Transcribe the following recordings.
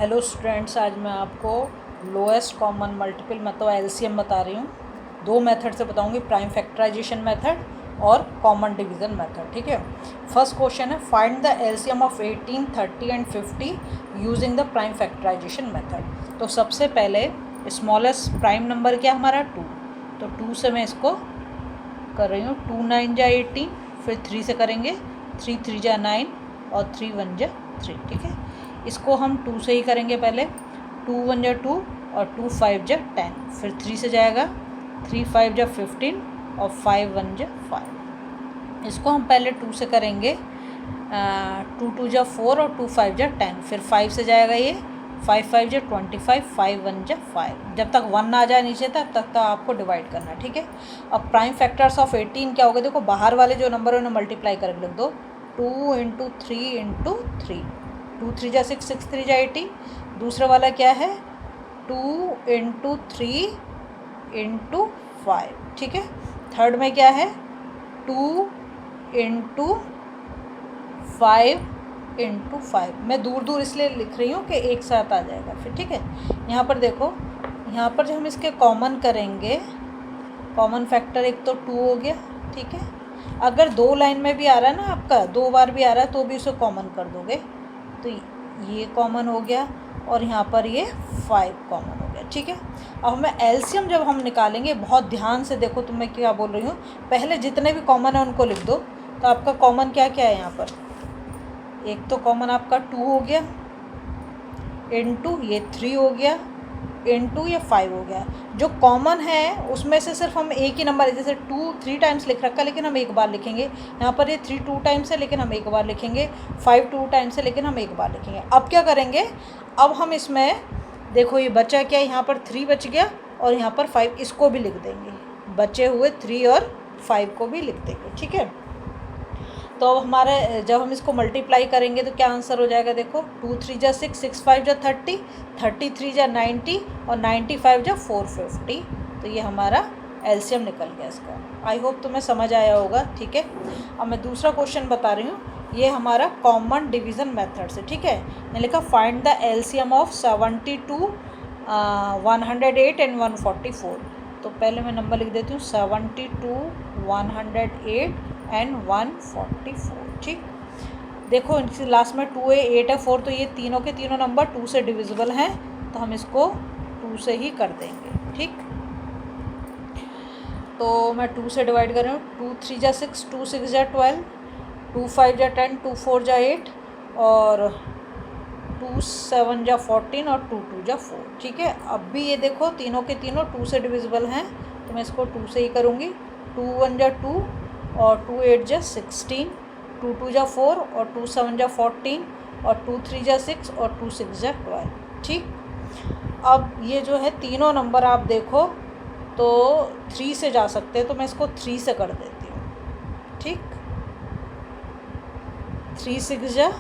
Hello students, आज मैं आपको लोएस्ट कॉमन मल्टीपल मतलब एलसीएम बता रही हूँ। दो मेथड से बताऊँगी, प्राइम फैक्टराइजेशन मेथड और कॉमन डिवीज़न मेथड। ठीक है। फर्स्ट क्वेश्चन है, find the LCM of 18, 30 and 50 using the prime factorization method. तो सबसे पहले स्मॉलेस्ट प्राइम नंबर क्या हमारा 2, तो 2 से मैं इसको कर रही हूँ। 2 9 जा 18, फिर 3 से करेंगे, 3 3 जा 9 और 3 1 जा 3। ठीक है, इसको हम 2 से ही करेंगे पहले। 2 1 जा 2 और 2 5 जा 10, फिर 3 से जाएगा, 3 5 जा 15 और 5 1 जा 5। इसको हम पहले 2 से करेंगे। 2 2 जा 4 और 2 5 जा 10, फिर 5 से जाएगा ये, 5 5 जा 25, 5 1 जा 5। जब तक 1 ना आ जाए नीचे तब तक आपको डिवाइड करना है। ठीक है। अब प्राइम फैक्टर्स ऑफ 18 क्या होगा, देखो बाहर वाले जो नंबर है उन्हें मल्टीप्लाई करके लिख दो। 2 इंटू 3 इंटू 3, 2 3 जा 6, 6 3 जा 18। दूसरा वाला क्या है, 2 इंटू 3 इंटू 5। ठीक है। थर्ड में क्या है, 2 इंटू 5 इंटू 5। मैं दूर दूर इसलिए लिख रही हूँ कि एक साथ आ जाएगा फिर। ठीक है। यहाँ पर देखो, यहाँ पर जो हम इसके कॉमन करेंगे, कॉमन फैक्टर एक तो 2 हो गया। ठीक है। अगर 2 लाइन में भी आ रहा है ना आपका, 2 बार भी आ रहा है तो भी उसे कॉमन कर दोगे, तो ये कॉमन हो गया और यहाँ पर ये 5 कॉमन हो गया। ठीक है। अब हमें एलसीएम जब हम निकालेंगे, बहुत ध्यान से देखो, तो मैं क्या बोल रही हूँ, पहले जितने भी कॉमन है उनको लिख दो। तो आपका कॉमन क्या क्या है यहाँ पर, एक तो कॉमन आपका 2 हो गया, इनटू ये 3 हो गया, इनटू ये 5 हो गया। जो कॉमन है उसमें से सिर्फ हम एक ही नंबर, जैसे 2 3 टाइम्स लिख रखा है लेकिन हम एक बार लिखेंगे। यहाँ पर ये 3 2 टाइम्स है लेकिन हम एक बार लिखेंगे, 5 2 टाइम्स है लेकिन हम एक बार लिखेंगे। अब क्या करेंगे, अब हम इसमें देखो ये बचा क्या, यहाँ पर 3 बच गया और यहाँ पर 5, इसको भी लिख देंगे। बचे हुए 3 और 5 को भी लिख देंगे। ठीक है। तो अब हमारे जब हम इसको मल्टीप्लाई करेंगे तो क्या आंसर हो जाएगा, देखो 2 3 जा 6, 6 5 जा 30, 33 जा 90 और 95 जा 450। तो ये हमारा एलसीएम निकल गया इसका। आई होप तुम्हें समझ आया होगा। ठीक है। अब मैं दूसरा क्वेश्चन बता रही हूँ, ये हमारा कॉमन डिवीज़न मेथड से। ठीक है। मैंने लिखा find the LCM of 72, 108 and 144। तो पहले मैं नंबर लिख देती हूँ, 72, 108 एंड 144। ठीक। देखो लास्ट में 2 है, 8 है, 4, तो ये तीनों के तीनों नंबर 2 से डिविजिबल हैं, तो हम इसको 2 से ही कर देंगे। ठीक। तो मैं 2 से डिवाइड कर रही हूँ। 2 3 जा 6, 2 6 जा 12, 2 5 जा 10, 2 4 जा 8 और 2 7 जा 14 और 2 2 जा 4। ठीक है। अब भी ये देखो तीनों के तीनों 2 से डिविजिबल हैं, तो मैं इसको 2 से ही करूँगी। 2 1 जा 2 और 2 8 जा 16, 2 2 जा 4 और 2 7 जा 14 और 2 3 जा 6 और 2 6 जा 12। ठीक। अब ये जो है तीनों नंबर आप देखो तो 3 से जा सकते हैं, तो मैं इसको 3 से कर देती हूँ। ठीक। 3 6 जा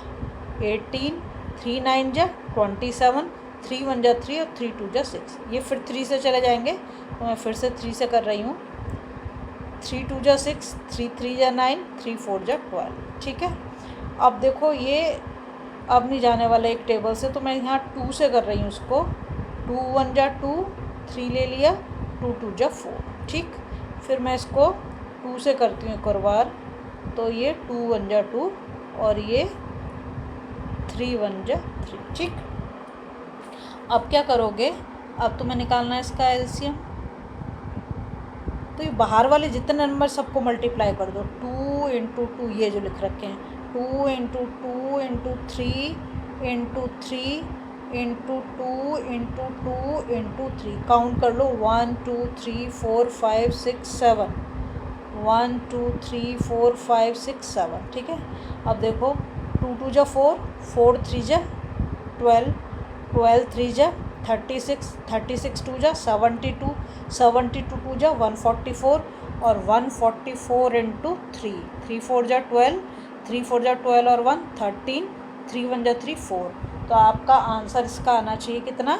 18, 3 9 जा 27, 3 1 जा 3 और 3 2 जा 6। ये फिर 3 से चले जाएंगे, तो मैं फिर से 3 से कर रही हूँ। 3 2 जा 6, 3 3 जा 9, 3 4 जा 12। ठीक है। अब देखो ये अब नहीं जाने वाला एक टेबल से, तो मैं यहाँ 2 से कर रही हूँ उसको। 2 1 जा 2, 3 ले लिया, 2 2 जा 4। ठीक। फिर मैं इसको 2 से करती हूँ एक और बार, तो ये 2 1 जा 2 और ये 3 1 जा 3। ठीक। अब क्या करोगे, अब तुम्हें निकालना है इसका एलसीएम। तो ये बाहर वाले जितने नंबर सबको मल्टीप्लाई कर दो। 2 इंटू 2 ये जो लिख रखे हैं, 2 into 2 into 3 into 3 into 2 into 2 into 3। Count कर लो, 1 2 3 4 5 6 7, 1 2 3 4 5 6 7। ठीक है। अब देखो 2 2 जा 4, 4 3 जा 12, 12 3 जा 36, 36 2 जा 72, 72 2 जा 144 और 144 इंटू 3, 3 4 जा 12, 3 4 जा 12 और 1 13, 3 1 जा 3 4। तो आपका आंसर इसका आना चाहिए कितना,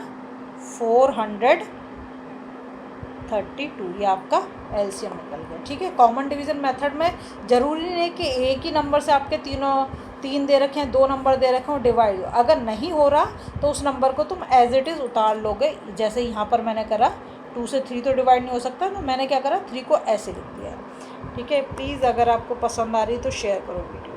432। ये आपका एलसीएम निकल गया। ठीक है। कॉमन डिवीज़न मेथड में ज़रूरी नहीं कि एक ही नंबर से आपके तीनों 3 दे रखे हैं, 2 नंबर दे रखे हैं, डिवाइड, अगर नहीं हो रहा तो उस नंबर को तुम एज इट इज़ उतार लोगे। जैसे यहाँ पर मैंने करा 2 से 3 तो डिवाइड नहीं हो सकता, तो मैंने क्या करा 3 को ऐसे लिख दिया। ठीक है, प्लीज़ अगर आपको पसंद आ रही है तो शेयर करो वीडियो।